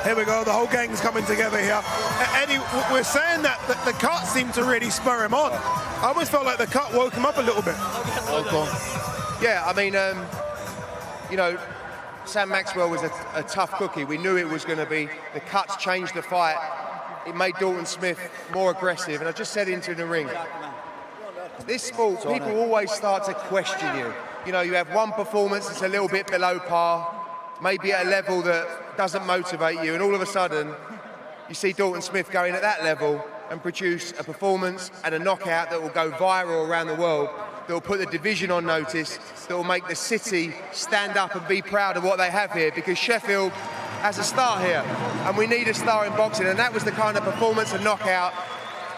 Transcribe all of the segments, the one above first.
Here we go, the whole gang's coming together here. Eddie, we're saying that the cut seemed to really spur him on. I almost felt like the cut woke him up a little bit. Yeah, I mean, you know, Sam Maxwell was a tough cookie. We knew it was going to be. The cuts changed the fight. It made Dalton Smith more aggressive. And I just said into the ring, this sport, people always start to question you. You know, you have one performance that's a little bit below par, maybe at a level that doesn't motivate you, and all of a sudden, you see Dalton Smith going at that level and produce a performance and a knockout that will go viral around the world, that will put the division on notice, that will make the city stand up and be proud of what they have here, because Sheffield has a star here, and we need a star in boxing, and that was the kind of performance and knockout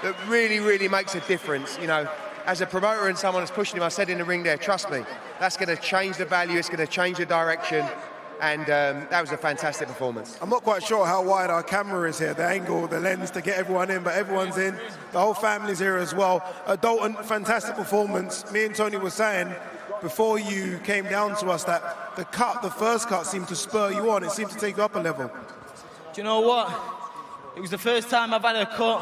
that really, really makes a difference. You know, as a promoter and someone that's pushing him, I said in the ring there, trust me, that's going to change the value, it's going to change the direction, and that was a fantastic performance. I'm not quite sure how wide our camera is here, the angle, the lens to get everyone in, but everyone's in. The whole family's here as well. Dalton, fantastic performance. Me and Tony were saying before you came down to us that the first cut seemed to spur you on. It seemed to take you up a level. Do you know what? It was the first time I've had a cut,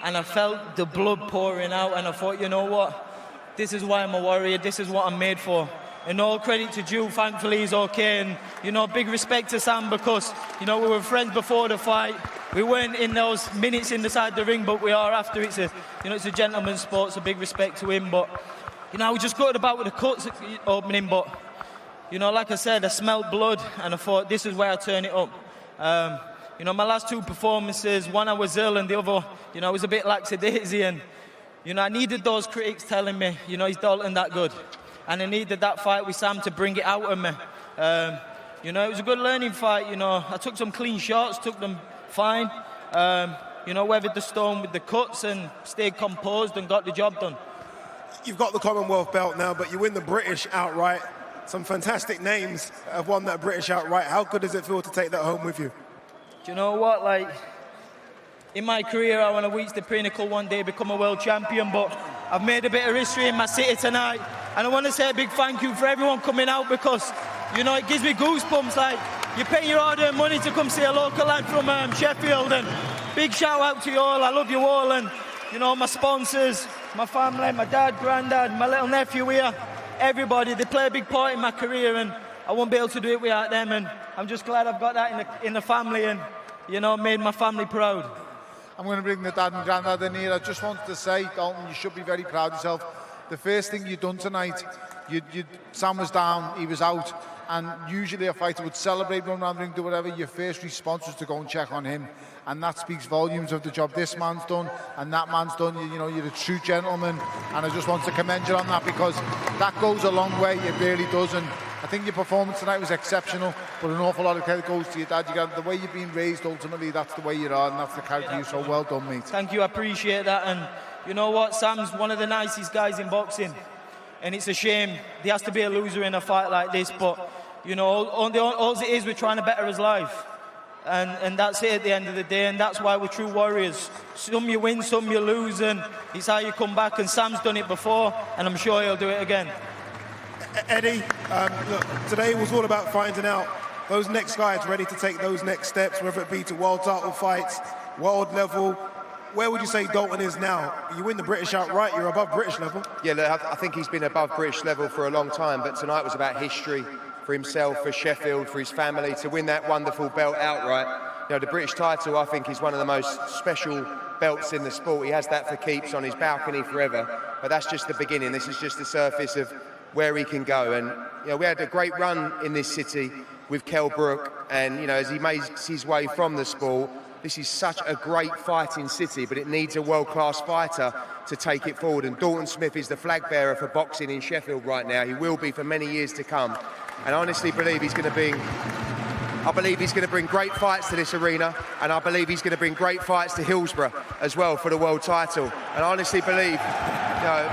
and I felt the blood pouring out, and I thought, you know what? This is why I'm a warrior. This is what I'm made for. And all credit to Drew, thankfully he's okay. And, you know, big respect to Sam because, you know, we were friends before the fight. We weren't in those minutes inside the ring, but we are after. It's a, you know, it's a gentleman's sport, so big respect to him. But, you know, we just got about with the cuts opening, but, you know, like I said, I smelled blood and I thought this is where I turn it up. You know, my last two performances, one I was ill and the other, you know, I was a bit lackadaisy, and, you know, I needed those critics telling me, you know, is Dalton that good? And I needed that fight with Sam to bring it out of me. You know, it was a good learning fight, you know. I took some clean shots, took them fine. You know, weathered the storm with the cuts and stayed composed and got the job done. You've got the Commonwealth belt now, but you win the British outright. Some fantastic names have won that British outright. How good does it feel to take that home with you? Do you know what, like, in my career, I want to reach the pinnacle one day, become a world champion, but I've made a bit of history in my city tonight. And I want to say a big thank you for everyone coming out because, you know, it gives me goosebumps. Like, you're paying your hard-earned money to come see a local lad from Sheffield. And big shout-out to you all. I love you all. And, you know, my sponsors, my family, my dad, granddad, my little nephew here, everybody, they play a big part in my career. And I won't be able to do it without them. And I'm just glad I've got that in the family and, you know, made my family proud. I'm going to bring the dad and granddad in here. I just wanted to say, Dalton, you should be very proud of yourself. The first thing you done tonight, Sam was down, he was out, and usually a fighter would celebrate, run around the ring, do whatever. Your first response was to go and check on him, and that speaks volumes of the job this man's done and that man's done. You know, you're a true gentleman, and I just want to commend you on that because that goes a long way, it really does. And I think your performance tonight was exceptional, but an awful lot of credit goes to your dad. You got the way you've been raised, ultimately, that's the way you are, and that's the character you. So well done, mate. Thank you, I appreciate that. And you know what, Sam's one of the nicest guys in boxing, and it's a shame there has to be a loser in a fight like this, but, you know, all it is, we're trying to better his life, and that's it at the end of the day, and that's why we're true warriors. Some you win, some you lose, and it's how you come back, and Sam's done it before, and I'm sure he'll do it again. Eddie, look, today was all about finding out those next guys ready to take those next steps, whether it be to world title fights, world level. Where would you say Dalton is now? You win the British outright, you're above British level. Yeah, look, I think he's been above British level for a long time, but tonight was about history for himself, for Sheffield, for his family, to win that wonderful belt outright. You know, the British title, I think, is one of the most special belts in the sport. He has that for keeps on his balcony forever, but that's just the beginning. This is just the surface of where he can go. And, you know, we had a great run in this city with Kell Brook, and, you know, as he makes his way from the sport, this is such a great fighting city, but it needs a world-class fighter to take it forward. And Dalton Smith is the flag bearer for boxing in Sheffield right now. He will be for many years to come. And I honestly believe he's going to bring great fights to this arena, and I believe he's going to bring great fights to Hillsborough as well for the world title. And I honestly believe, you know,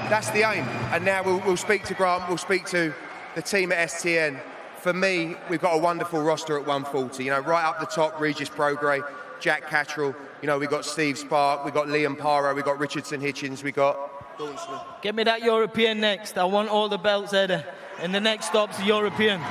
that's the aim. And now we'll speak to Grant, we'll speak to the team at STN. For me, we've got a wonderful roster at 140. You know, right up the top, Regis Prograis, Jack Catterall. You know, we've got Steve Spark, we've got Liam Paro, we've got Richardson Hitchens, we've got Dalton Smith. Get me that European next. I want all the belts, Eddie. And the next stop's European.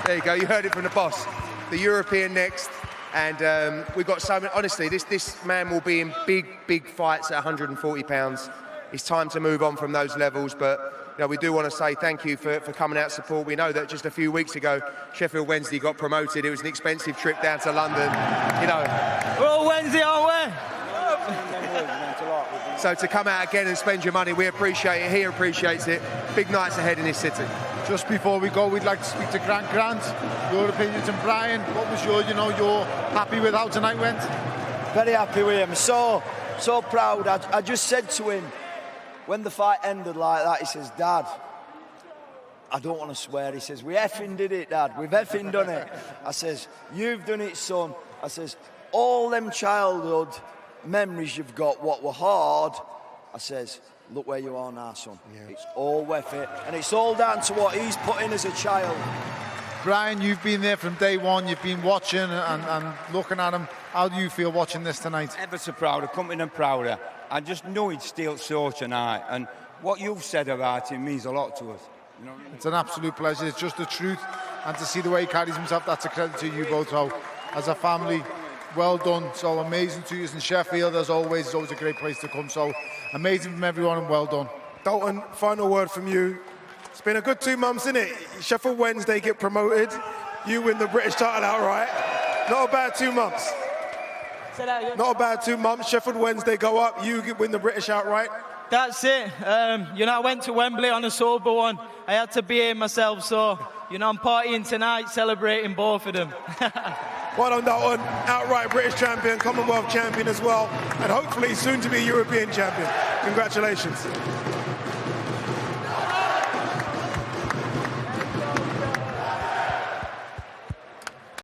There you go, you heard it from the boss. the European next. And we've got so many, honestly, this man will be in big fights at 140 pounds. It's time to move on from those levels, but you know, we do want to say thank you for coming out to support. We know that just a few weeks ago, Sheffield Wednesday got promoted. It was an expensive trip down to London, you know. We're all Wednesday, aren't we? So to come out again and spend your money, we appreciate it. He appreciates it. Big nights ahead in his city. Just before we go, we'd like to speak to Grant. Your opinions, and Brian, what was you're happy with how tonight went? Very happy with him. So proud. I just said to him, when the fight ended like that, he says, Dad, I don't want to swear. He says, we effing did it, Dad. We've effing done it. I says, you've done it, son. I says, all them childhood memories you've got, what were hard, I says, look where you are now, son. Yeah. It's all worth it. And it's all down to what he's put in as a child. Brian, you've been there from day one. You've been watching and looking at him. How do you feel watching this tonight? Ever so proud. I couldn't be any prouder. I just know he'd steal so tonight. And what you've said about him means a lot to us. You know what I mean? It's an absolute pleasure. It's just the truth. And to see the way he carries himself, that's a credit to you both. So, as a family, well done. So amazing to you in Sheffield, as always. It's always a great place to come. So amazing from everyone and well done. Dalton, final word from you. It's been a good 2 months, innit? Sheffield Wednesday get promoted. You win the British title outright. Not a bad 2 months. Say that again. Not a bad 2 months. Sheffield Wednesday go up. You win the British outright. That's it. I went to Wembley on a sober one. I had to behave myself, so, I'm partying tonight, celebrating both of them. Well done, Dalton. Outright British champion, Commonwealth champion as well, and hopefully soon to be European champion. Congratulations.